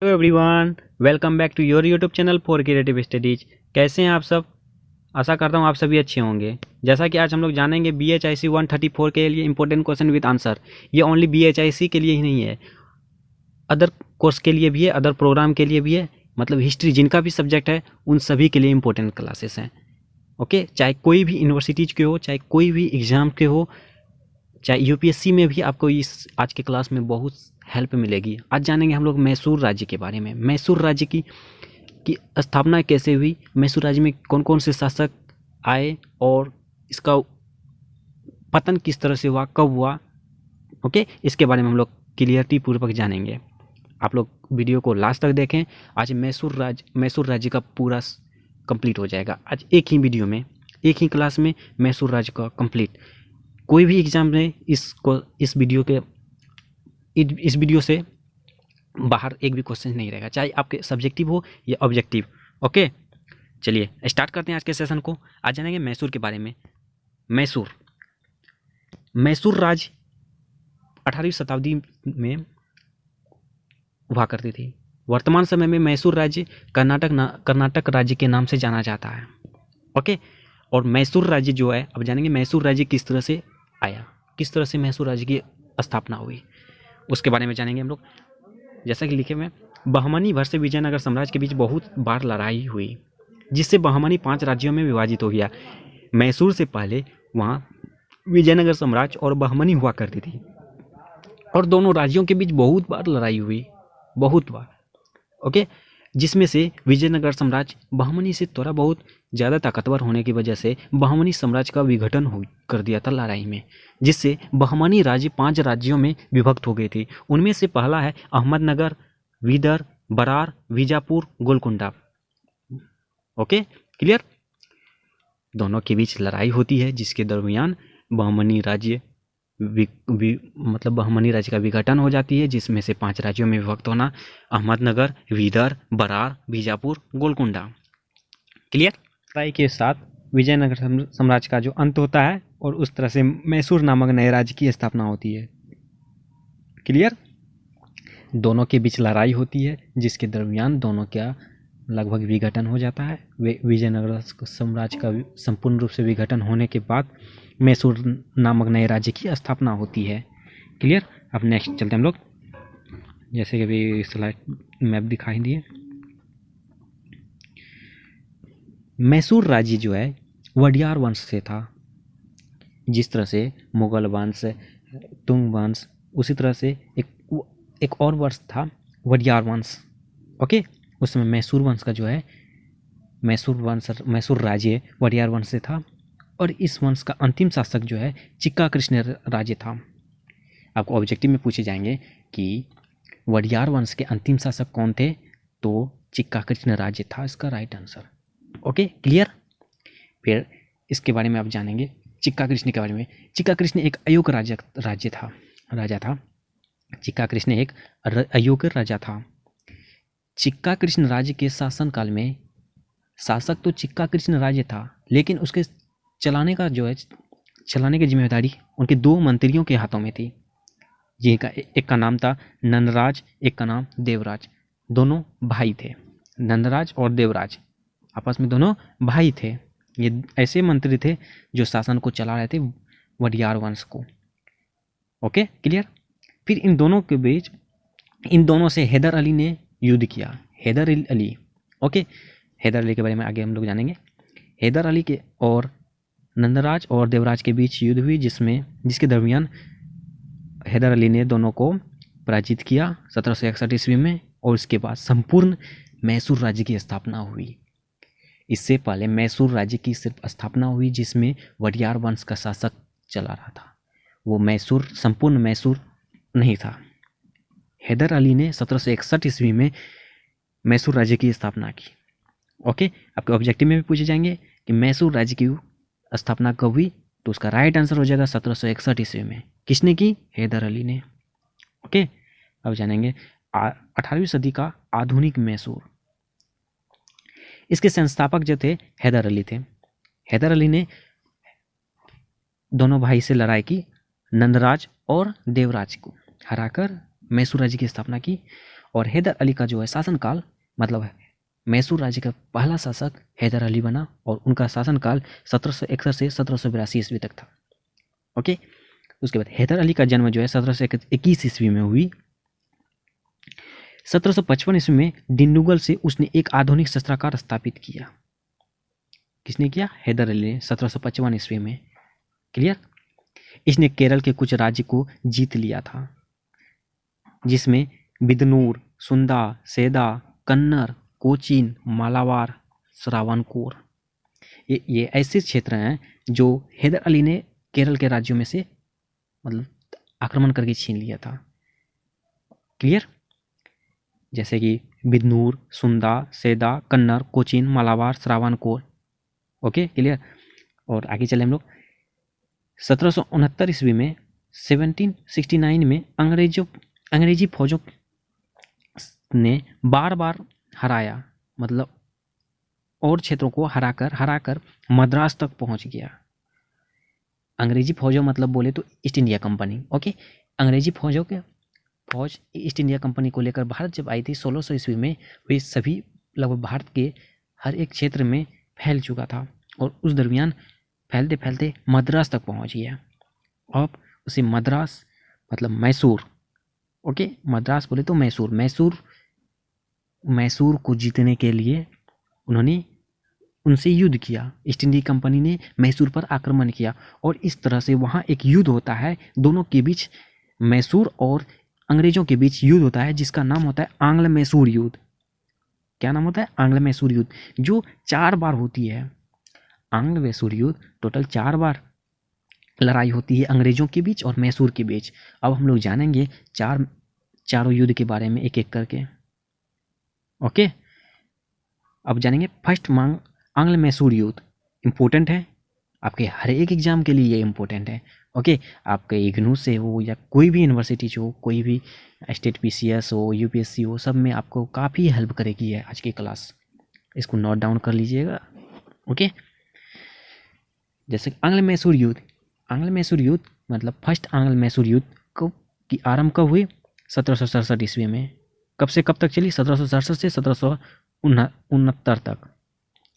Hello everyone, welcome back to your YouTube channel for creative studies. कैसे हैं आप सब? आशा करता हूं आप सभी अच्छे होंगे। जैसा कि आज हम लोग जानेंगे BHIC 134 के लिए इंपॉर्टेंट क्वेश्चन विद आंसर। ये ओनली BHIC के लिए ही नहीं है, अदर कोर्स के लिए भी है, अदर प्रोग्राम के लिए भी है। मतलब हिस्ट्री जिनका भी सब्जेक्ट है उन सभी के लिए इंपॉर्टेंट क्लासेस हैं। ओके, चाहे कोई भी यूनिवर्सिटीज के हो, चाहे कोई भी एग्ज़ाम के हो, चाहे यूपीएससी में भी आपको इस आज के क्लास में बहुत हेल्प मिलेगी। आज जानेंगे हम लोग मैसूर राज्य के बारे में। मैसूर राज्य की स्थापना कैसे हुई, मैसूर राज्य में कौन कौन से शासक आए और इसका पतन किस तरह से हुआ, कब हुआ। ओके, इसके बारे में हम लोग क्लियरिटी पूर्वक जानेंगे। आप लोग वीडियो को लास्ट तक देखें। आज मैसूर राज्य का पूरा कंप्लीट हो जाएगा आज एक ही वीडियो में, एक ही क्लास में मैसूर राज्य का कंप्लीट। कोई भी एग्जाम में इस वीडियो से बाहर एक भी क्वेश्चन नहीं रहेगा, चाहे आपके सब्जेक्टिव हो या ऑब्जेक्टिव। ओके, चलिए स्टार्ट करते हैं आज के सेशन को। आज जानेंगे मैसूर के बारे में। मैसूर राज्य 18वीं शताब्दी में हुआ करती थी। वर्तमान समय में मैसूर राज्य कर्नाटक राज्य के नाम से जाना जाता है। ओके, और मैसूर राज्य जो है, अब जानेंगे मैसूर राज्य किस तरह से आया, किस तरह से मैसूर राज्य की स्थापना हुई, उसके बारे में जानेंगे हम लोग। जैसा कि लिखे में, बहमनी वर्ष से विजयनगर साम्राज्य के बीच बहुत बार लड़ाई हुई, जिससे बहमनी 5 राज्यों में विभाजित हो गया। मैसूर से पहले वहाँ विजयनगर साम्राज्य और बहमनी हुआ करती थी, और दोनों राज्यों के बीच बहुत बार लड़ाई हुई, बहुत बार। ओके, जिसमें से विजयनगर साम्राज्य बहमनी से थोड़ा बहुत ज़्यादा ताकतवर होने की वजह से बहमनी साम्राज्य का विघटन कर दिया था लड़ाई में, जिससे बहमनी राज्य 5 राज्यों में विभक्त हो गई थी। उनमें से पहला है अहमदनगर, विदर, बरार, बीजापुर, गोलकुंडा। Okay, clear. दोनों के बीच लड़ाई होती है, जिसके दरमियान बहमनी राज्य बहमनी राज्य का विघटन हो जाती है, जिसमें से 5 राज्यों में विभक्त होना, अहमदनगर, विदर, बरार, बीजापुर, गोलकुंडा। क्लियर। लड़ाई के साथ विजयनगर साम्राज्य का जो अंत होता है और उस तरह से मैसूर नामक नए राज्य की स्थापना होती है। क्लियर। दोनों के बीच लड़ाई होती है, जिसके दरमियान दोनों का लगभग विघटन हो जाता है। विजयनगर साम्राज्य का संपूर्ण रूप से विघटन होने के बाद मैसूर नामक नए राज्य की स्थापना होती है। क्लियर। अब नेक्स्ट चलते हैं हम लोग। जैसे कि अभी स्लाइड मैप दिखाई दिए, मैसूर राज्य जो है वडियार वंश से था। जिस तरह से मुगल वंश, तुंग वंश, उसी तरह से एक और वंश था वडियार वंश। ओके, उस समय मैसूर वंश का जो है मैसूर राज्य वडियार वंश से था, और इस वंश का अंतिम शासक जो है चिक्का कृष्ण राज्य था। आपको ऑब्जेक्टिव में पूछे जाएंगे कि वडियार वंश के अंतिम शासक कौन थे, तो चिक्का कृष्ण राज्य था इसका राइट आंसर। Okay, clear. फिर इसके बारे में आप जानेंगे चिक्का कृष्ण के बारे में। चिक्का कृष्ण एक अयोग्य राजा था। चिक्का कृष्ण एक अयोग्य राजा था। चिक्का कृष्ण राज्य के शासनकाल में शासक तो चिक्का कृष्ण राज्य था, लेकिन उसके चलाने की जिम्मेदारी उनके 2 मंत्रियों के हाथों में थी, जिनका एक का नाम था नंदराज, एक का नाम देवराज। दोनों भाई थे, नंदराज और देवराज आपस में दोनों भाई थे। ये ऐसे मंत्री थे जो शासन को चला रहे थे वडियार वंश को। Okay, clear. फिर इन दोनों से हैदर अली ने युद्ध किया। हैदर अली, ओके, हैदर अली के बारे में आगे हम लोग जानेंगे। हैदर अली के और नंदराज और देवराज के बीच युद्ध हुई, जिसके दरमियान हैदर अली ने दोनों को पराजित किया 1761 ईस्वी में, और उसके बाद संपूर्ण मैसूर राज्य की स्थापना हुई। इससे पहले मैसूर राज्य की सिर्फ स्थापना हुई जिसमें वडियार वंश का शासक चला रहा था, वो संपूर्ण मैसूर नहीं था। हैदर अली ने 1761 ईस्वी में मैसूर राज्य की स्थापना की। ओके, आपके ऑब्जेक्टिव में भी पूछे जाएंगे कि मैसूर राज्य की स्थापना कब हुई, तो उसका राइट आंसर हो जाएगा 1761 ईस्वी में। किसने की? हैदर अली ने। ओके, अब जानेंगे 18वीं सदी का आधुनिक मैसूर। इसके संस्थापक जो थे हैदर अली थे। हैदर अली ने दोनों भाई से लड़ाई की, नंदराज और देवराज को हराकर मैसूर राज्य की स्थापना की, और हैदर अली का जो है शासनकाल, मतलब मैसूर राज्य का पहला शासक हैदर अली बना और उनका शासनकाल 1761 से 1782 ईस्वी तक था। ओके, उसके बाद हैदर अली का जन्म जो है 1721 ईस्वी में हुई। 1755 ईस्वी में डिंडुगल से उसने एक आधुनिक शस्त्रागार स्थापित किया। किसने किया? हैदर अली ने 1755 ईस्वी में। क्लियर? इसने केरल के कुछ राज्य को जीत लिया था, जिसमें बिदनूर, सुंदा, सेदा, कन्नर, कोचीन, मालाबार, श्रावणकोर, ये ऐसे क्षेत्र हैं जो हैदर अली ने केरल के राज्यों में से मतलब आक्रमण करके छीन लिया था। क्लियर? जैसे कि बिदनूर, सुंदा, सेदा, कन्नर, कोचीन, मालाबार, श्रावणकोर। Okay, clear? और आगे चले हम लोग। 1769 ईस्वी में 1769 में अंग्रेजी फौजों ने बार बार हराया, मतलब और क्षेत्रों को हराकर मद्रास तक पहुंच गया। अंग्रेजी फौजों मतलब बोले तो ईस्ट इंडिया कंपनी। ओके, अंग्रेजी फौज ईस्ट इंडिया कंपनी को लेकर भारत जब आई थी 1600 ईस्वी में, वे सभी लगभग भारत के हर एक क्षेत्र में फैल चुका था और उस दरमियान फैलते फैलते मद्रास तक पहुंच गया। अब उसे मद्रास मतलब मैसूर, ओके, मद्रास बोले तो मैसूर को जीतने के लिए उन्होंने उनसे युद्ध किया। ईस्ट इंडिया कंपनी ने मैसूर पर आक्रमण किया और इस तरह से वहाँ एक युद्ध होता है दोनों के बीच, मैसूर और अंग्रेजों के बीच युद्ध होता है, जिसका नाम होता है आंग्ल मैसूर युद्ध। क्या नाम होता है? आंग्ल मैसूर युद्ध, जो 4 बार होती है। आंग्ल मैसूर युद्ध टोटल 4 बार लड़ाई होती है अंग्रेजों के बीच और मैसूर के बीच। अब हम लोग जानेंगे चारों युद्ध के बारे में एक एक करके। ओके, अब जानेंगे फर्स्ट आंग्ल मैसूर युद्ध। इम्पोर्टेंट है आपके हर एक एग्जाम के लिए, ये इम्पोर्टेंट है। ओके, आपके इग्नू से हो या कोई भी यूनिवर्सिटी हो, कोई भी स्टेट पीसीएस हो, यूपीएससी हो, सब में आपको काफ़ी हेल्प करेगी है आज की क्लास। इसको नोट डाउन कर लीजिएगा। ओके, जैसे आंग्ल मैसूर युद्ध मतलब फर्स्ट आंग्ल मैसूर युद्ध की आरंभ कब हुई? 1767 ईस्वी में। कब से कब तक चली? 1767 से 1769 तक,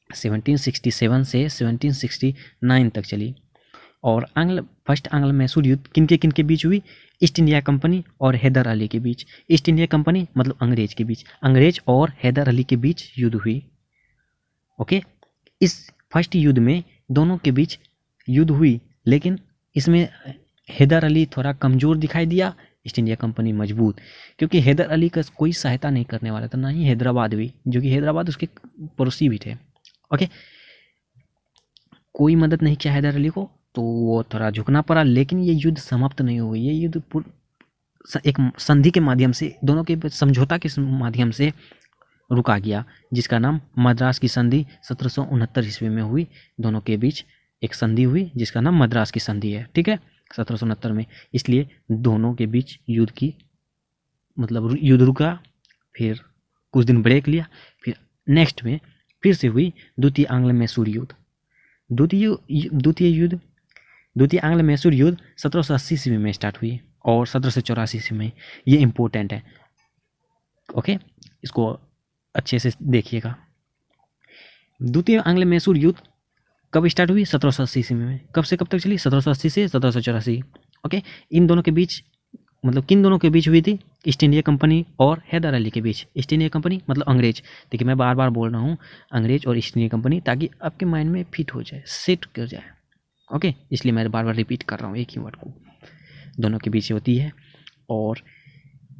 1767 से 1769 तक चली। और फर्स्ट आंग्ल मैसूर युद्ध किनके बीच हुई? ईस्ट इंडिया कंपनी और हैदर अली के बीच। ईस्ट इंडिया कंपनी मतलब अंग्रेज के बीच, अंग्रेज और हैदर अली के बीच युद्ध हुई। ओके, इस फर्स्ट युद्ध में दोनों के बीच युद्ध हुई, लेकिन इसमें हैदर अली थोड़ा कमज़ोर दिखाई दिया, ईस्ट इंडिया कंपनी मजबूत, क्योंकि हैदर अली का कोई सहायता नहीं करने वाला था, ना ही हैदराबाद भी, जो कि हैदराबाद उसके पड़ोसी भी थे। ओके, कोई मदद नहीं किया हैदर अली को, तो वो थोड़ा झुकना पड़ा। लेकिन ये युद्ध समाप्त नहीं हुई, ये युद्ध एक संधि के माध्यम से, दोनों के समझौता के माध्यम से रुका गया, जिसका नाम मद्रास की संधि 1769 ईस्वी में हुई। दोनों के बीच एक संधि हुई जिसका नाम मद्रास की संधि है। ठीक है, 1769 में। इसलिए दोनों के बीच युद्ध की मतलब युद्ध रुका, फिर कुछ दिन ब्रेक लिया, फिर नेक्स्ट में फिर से हुई द्वितीय आंग्ल मैसूर युद्ध। द्वितीय आंग्ल मैसूर युद्ध 1780 ईस्वी में स्टार्ट हुई और 1784 ईस्वी में। ये इम्पोर्टेंट है। ओके, इसको अच्छे से देखिएगा। द्वितीय आंग्ल मैसूर युद्ध कब स्टार्ट हुई? 1780 ईस्वी में। कब से कब तक चली? 1780 से 1784। ओके, इन दोनों के बीच मतलब किन दोनों के बीच हुई थी? ईस्ट इंडिया कंपनी और हैदर अली के बीच। ईस्ट इंडिया कंपनी मतलब अंग्रेज। देखिए मैं बार बार बोल रहा हूँ अंग्रेज और ईस्ट इंडिया कंपनी, ताकि आपके माइंड में फिट हो जाए, सेट कर जाए। ओके, इसलिए मैं बार बार रिपीट कर रहा हूँ एक ही वर्ड को। दोनों के बीच होती है और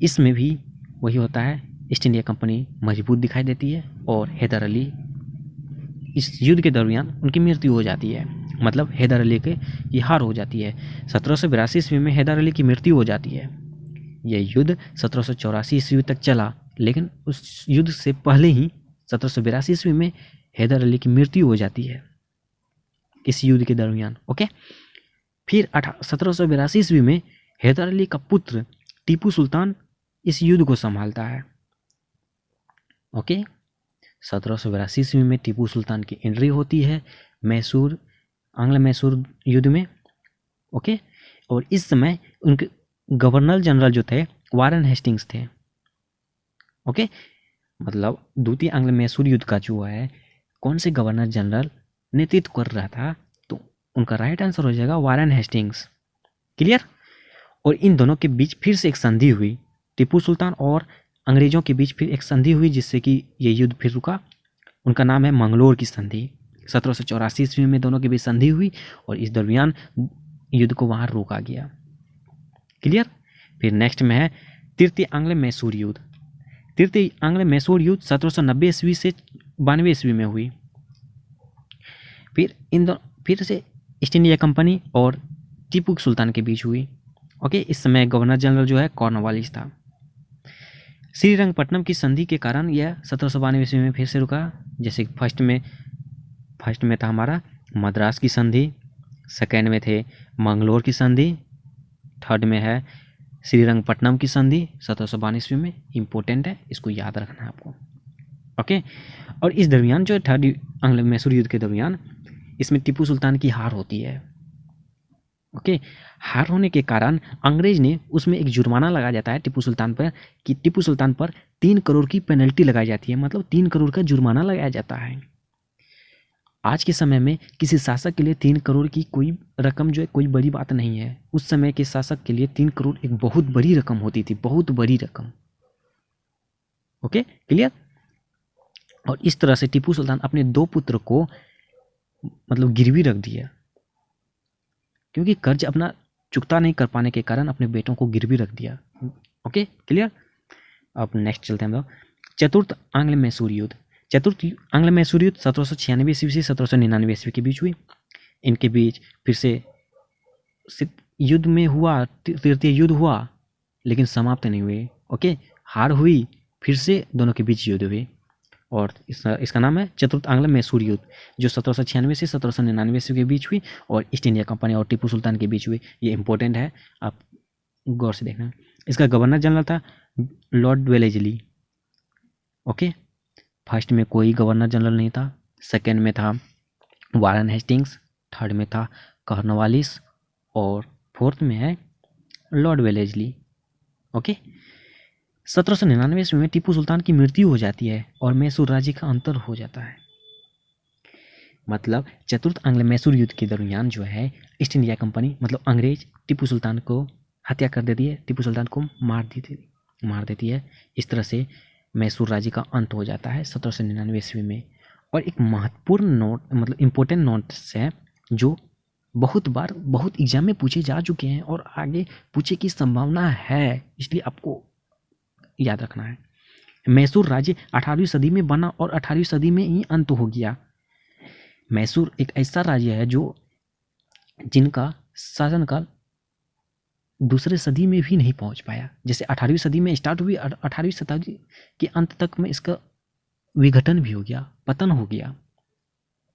इसमें भी वही होता है, ईस्ट इंडिया कंपनी मजबूत दिखाई देती है और हैदर अली, इस युद्ध के दरमियान उनकी मृत्यु हो जाती है, मतलब हैदर अली की हार हो जाती है। 1782 ईस्वी में हैदर अली की मृत्यु हो जाती है। यह युद्ध 1784 ईस्वी तक चला, लेकिन उस युद्ध से पहले ही 1782 ईस्वी में हैदर अली की मृत्यु हो जाती है इस युद्ध के दरमियान। ओके, फिर 1782 ईस्वी में हैदर अली का पुत्र टीपू सुल्तान इस युद्ध को संभालता है। ओके, 1782 ईस्वी में टीपू सुल्तान की एंट्री होती है आंग्ल मैसूर युद्ध में। ओके, और इस समय उनके गवर्नर जनरल जो थे वारेन हेस्टिंग्स थे। ओके, मतलब द्वितीय आंग्ल मैसूर युद्ध का जो है कौन से गवर्नर जनरल नेतृत्व कर रहा था, तो उनका राइट आंसर हो जाएगा वारेन हेस्टिंग्स। क्लियर। और इन दोनों के बीच फिर से एक संधि हुई, टीपू सुल्तान और अंग्रेजों के बीच फिर एक संधि हुई जिससे कि ये युद्ध फिर रुका। उनका नाम है मंगलोर की संधि। 1784 ईस्वी में दोनों के बीच संधि हुई और इस दरमियान युद्ध को वहाँ रोका गया। क्लियर। फिर नेक्स्ट में है तृतीय आंग्ल मैसूर युद्ध। तृतीय आंग्ल मैसूर युद्ध 1790 ईस्वी से 92 ईस्वी में हुई। फिर से ईस्ट इंडिया कंपनी और टीपू सुल्तान के बीच हुई। ओके, इस समय गवर्नर जनरल जो है कॉर्नवालिस था। श्रीरंगपट्टनम की संधि के कारण यह 1792 ईस्वी में फिर से रुका। जैसे फर्स्ट में था हमारा मद्रास की संधि, सेकेंड में थे मंगलोर की संधि, थर्ड में है श्रीरंगपट्टनम की संधि 1792 ईस्वी में। इम्पोर्टेंट है, इसको याद रखना है आपको। ओके, और इस दरमियान जो थर्ड आंग्ल मैसूर युद्ध के दरमियान इसमें टीपू सुल्तान की हार होती है। ओके, हार होने के कारण अंग्रेज ने उसमें एक जुर्माना लगाया जाता है टीपू सुल्तान पर, कि टीपू सुल्तान पर 3 करोड़ की पेनल्टी लगाई जाती है, मतलब 3 करोड़ का जुर्माना लगाया जाता है। आज के समय में किसी शासक के लिए 3 करोड़ की कोई रकम जो है कोई बड़ी बात नहीं है। उस समय के शासक के लिए 3 करोड़ एक बहुत बड़ी रकम होती थी, बहुत बड़ी रकम। Okay, clear. और इस तरह से टीपू सुल्तान अपने 2 पुत्र को मतलब गिरवी रख दिया, क्योंकि कर्ज अपना चुकता नहीं कर पाने के कारण अपने बेटों को गिरवी रख दिया। Okay, clear. अब नेक्स्ट चलते हैं हम लोग चतुर्थ आंग्ल मैसूर युद्ध। चतुर्थ आंग्ल मैसूर युद्ध 1796 ईस्वी से 1799 ईस्वी के बीच हुई। इनके बीच फिर से युद्ध में हुआ, तृतीय युद्ध हुआ, लेकिन समाप्त नहीं हुए। ओके, हार हुई, फिर से दोनों के बीच युद्ध हुई और इसका नाम है चतुर्थ आंग्ल मैसूर युद्ध, जो 1796 से 1799 ईस्वी के बीच हुई और ईस्ट इंडिया कंपनी और टीपू सुल्तान के बीच हुई। ये इंपॉर्टेंट है, आप गौर से देखना। इसका गवर्नर जनरल था लॉर्ड वेलेजली। ओके, फर्स्ट में कोई गवर्नर जनरल नहीं था, सेकेंड में था वारेन हेस्टिंग्स, थर्ड में था कॉर्नवालिस और फोर्थ में है लॉर्ड वेलेजली। ओके, 1799 ईस्वी में टीपू सुल्तान की मृत्यु हो जाती है और मैसूर राज्य का अंतर हो जाता है। मतलब चतुर्थ आंग्ल मैसूर युद्ध के दरमियान जो है ईस्ट इंडिया कंपनी मतलब अंग्रेज टीपू सुल्तान को हत्या कर देती है, टीपू सुल्तान को मार देती है। इस तरह से मैसूर राज्य का अंत हो जाता है 1799 ईस्वी में। और एक महत्वपूर्ण नोट मतलब इम्पोर्टेंट नोट्स है जो बहुत बार बहुत एग्जाम में पूछे जा चुके हैं और आगे पूछे की संभावना है, इसलिए आपको याद रखना है। मैसूर राज्य 18वीं सदी में बना और 18वीं सदी में ही अंत हो गया। मैसूर एक ऐसा राज्य है जिनका शासनकाल दूसरे सदी में भी नहीं पहुंच पाया। जैसे 18वीं सदी में स्टार्ट हुई, 18वीं शताब्दी के अंत तक में इसका विघटन भी हो गया, पतन हो गया।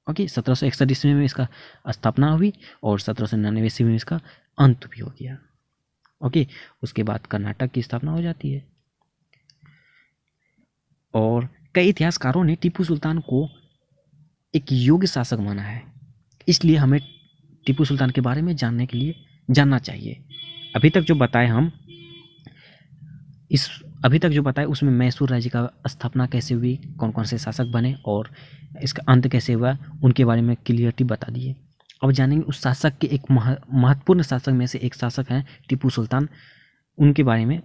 ओके, 1761 ईस्वी में इसका स्थापना हुई और 1799 ईस्वी में इसका अंत भी हो गया। ओके, उसके बाद कर्नाटक की स्थापना हो जाती है। और कई इतिहासकारों ने टीपू सुल्तान को एक योग्य शासक माना है, इसलिए हमें टीपू सुल्तान के बारे में जानना चाहिए। अभी तक जो बताए उसमें मैसूर राज्य का स्थापना कैसे हुई, कौन कौन से शासक बने और इसका अंत कैसे हुआ, उनके बारे में क्लियरिटी बता दिए। अब जानेंगे उस शासक के एक महत्वपूर्ण शासक में से एक शासक हैं टीपू सुल्तान, उनके बारे में,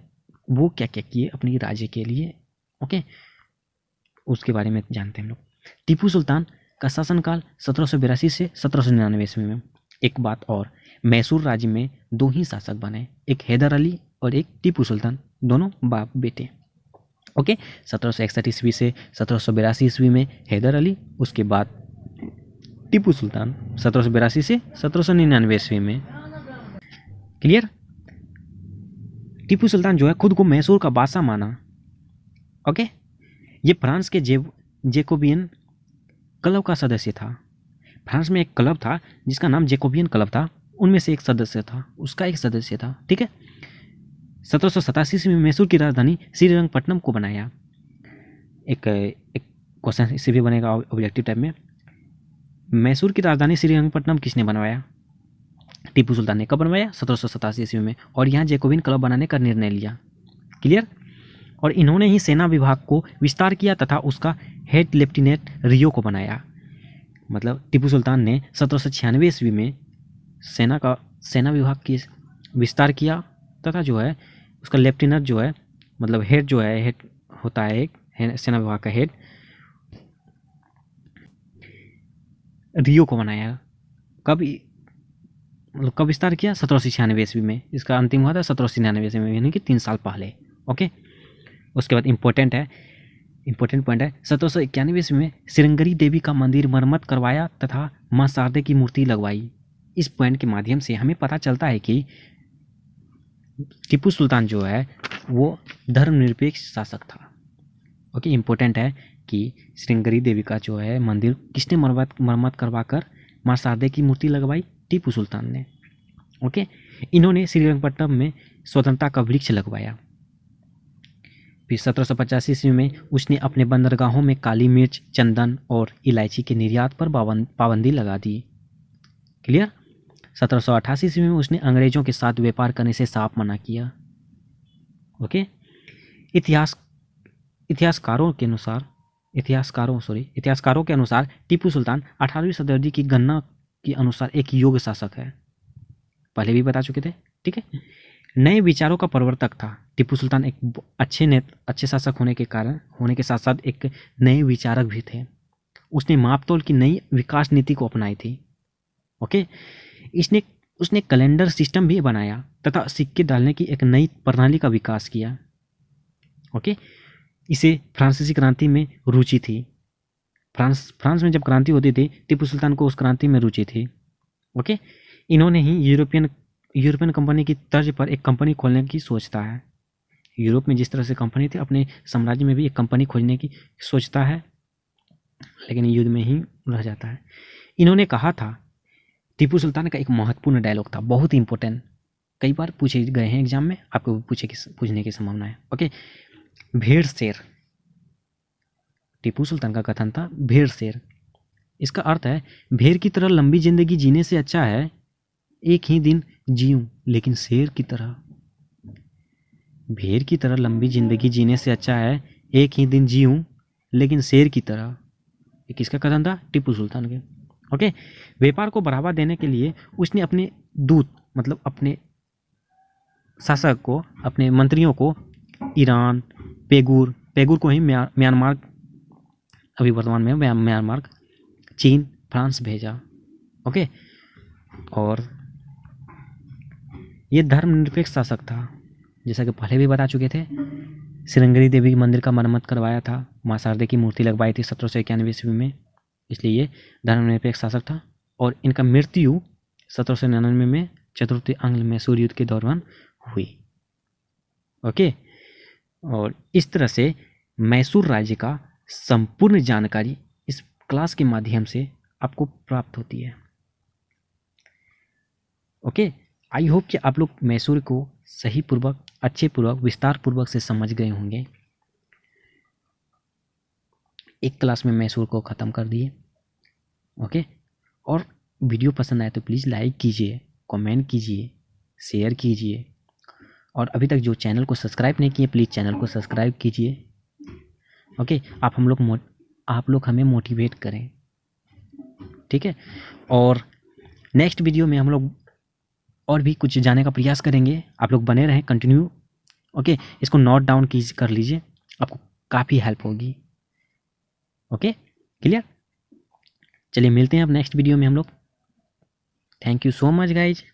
वो क्या क्या किए अपनी राज्य के लिए। ओके, उसके बारे में जानते हैं हम लोग। टीपू सुल्तान का शासनकाल 1782 से 1799 ईस्वी में। एक बात और, मैसूर राज्य में 2 ही शासक बने, एक हैदर अली और एक टीपू सुल्तान, दोनों बाप बेटे। ओके, 1761 ईस्वी से 1782 ईस्वी में हैदर अली, उसके बाद टीपू सुल्तान 1782 से 1799 ईस्वी में। क्लियर। टीपू सुल्तान जो है खुद को मैसूर का बादशाह माना। ओके, ये फ्रांस के जैकोबियन क्लब का सदस्य था। फ्रांस में एक क्लब था जिसका नाम जैकोबियन क्लब था, उनमें से एक सदस्य था, उसका एक सदस्य था। ठीक है, 1787 ईस्वी में मैसूर की राजधानी श्रीरंगपट्टनम को बनाया। एक क्वेश्चन इससे भी बनेगा ऑब्जेक्टिव टाइप में, मैसूर की राजधानी श्रीरंगपट्टनम किसने बनवाया? टीपू सुल्तान ने। कब बनवाया? 1787 ईस्वी में। और यहाँ जैकोबियन क्लब बनाने का निर्णय लिया। क्लियर। और इन्होंने ही सेना विभाग को विस्तार किया तथा उसका हेड लेफ्टिनेंट रियो को बनाया। मतलब टीपू सुल्तान ने 1796 ईस्वी में सेना विभाग की विस्तार किया तथा जो है उसका लेफ्टिनेंट जो है मतलब हेड जो है, हेड होता है एक सेना विभाग का हेड, रियो को बनाया। कब विस्तार किया? 1796 ईस्वी में। इसका अंतिम हुआ था 1799 ईस्वी में, यानी कि 3 साल पहले। ओके, उसके बाद इम्पोर्टेंट पॉइंट है 1791 ईस्वी में श्रृंगेरी देवी का मंदिर मरम्मत करवाया तथा मां शारदे की मूर्ति लगवाई। इस पॉइंट के माध्यम से हमें पता चलता है कि टीपू सुल्तान जो है वो धर्मनिरपेक्ष शासक था। ओके, इम्पोर्टेंट है कि श्रृंगेरी देवी का जो है मंदिर किसने मरम्मत करवाकर मां शारदे की मूर्ति लगवाई? टीपू सुल्तान ने। ओके, इन्होंने श्रीरंगपट्टनम में स्वतंत्रता का वृक्ष लगवाया। फिर 1785 ईस्वी में उसने अपने बंदरगाहों में काली मिर्च, चंदन और इलायची के निर्यात पर पाबंदी लगा दी। क्लियर? 1788 ईस्वी में उसने अंग्रेजों के साथ व्यापार करने से साफ मना किया। ओके, इतिहासकारों के अनुसार टीपू सुल्तान 18वीं शताब्दी की गणना के अनुसार एक योग्य शासक है। पहले भी बता चुके थे, ठीक है। नए विचारों का प्रवर्तक था। टीपू सुल्तान एक अच्छे शासक होने के साथ साथ एक नए विचारक भी थे। उसने मापतोल की नई विकास नीति को अपनाई थी। ओके, उसने कैलेंडर सिस्टम भी बनाया तथा सिक्के डालने की एक नई प्रणाली का विकास किया। ओके, इसे फ्रांसीसी क्रांति में रुचि थी। फ्रांस में जब क्रांति होती थी, टीपू सुल्तान को उस क्रांति में रुचि थी। ओके, इन्होंने ही यूरोपियन कंपनी की तर्ज पर एक कंपनी खोलने की सोचता है। यूरोप में जिस तरह से कंपनी थी, अपने साम्राज्य में भी एक कंपनी खोलने की सोचता है, लेकिन युद्ध में ही रह जाता है। इन्होंने कहा था, टीपू सुल्तान का एक महत्वपूर्ण डायलॉग था, बहुत ही इंपॉर्टेंट, कई बार पूछे गए हैं एग्जाम में, आपको पूछने की संभावना है। ओके, भेड़ शेर, टीपू सुल्तान का कथन था भेड़ शेर। इसका अर्थ है भेड़ की तरह लंबी जिंदगी जीने से अच्छा है एक ही दिन जीऊं लेकिन शेर की तरह। भेड़ की तरह लंबी जिंदगी जीने से अच्छा है एक ही दिन जीऊं लेकिन शेर की तरह। ये किसका कथन था? टीपू सुल्तान के। ओके, व्यापार को बढ़ावा देने के लिए उसने अपने दूत मतलब अपने शासक को, अपने मंत्रियों को ईरान, पेगुर को ही म्यांमार, अभी वर्तमान में म्यांमार, चीन, फ्रांस भेजा। ओके, और ये धर्मनिरपेक्ष शासक था, जैसा कि पहले भी बता चुके थे। श्रृंगेरी देवी मंदिर का मरम्मत करवाया था, मां शारदे की मूर्ति लगवाई थी 1791 ईस्वी में, इसलिए ये धर्मनिरपेक्ष शासक था। और इनका मृत्यु 1799 में चतुर्थ आंग्ल मैसूर युद्ध के दौरान हुई। ओके, और इस तरह से मैसूर राज्य का संपूर्ण जानकारी इस क्लास के माध्यम से आपको प्राप्त होती है। ओके, आई होप कि आप लोग मैसूर को सही पूर्वक, अच्छे पूर्वक, विस्तार पूर्वक से समझ गए होंगे। एक क्लास में मैसूर को ख़त्म कर दिए। ओके, और वीडियो पसंद आए तो प्लीज़ लाइक कीजिए, कमेंट कीजिए, शेयर कीजिए, और अभी तक जो चैनल को सब्सक्राइब नहीं किए प्लीज़ चैनल को सब्सक्राइब कीजिए। ओके, आप लोग हमें मोटिवेट करें, ठीक है। और नेक्स्ट वीडियो में हम लोग और भी कुछ जानने का प्रयास करेंगे। आप लोग बने रहें, कंटिन्यू। ओके, इसको नोट डाउन कर लीजिए, आपको काफ़ी हेल्प होगी। Okay, clear? चलिए मिलते हैं अब नेक्स्ट वीडियो में हम लोग। Thank you so much guys.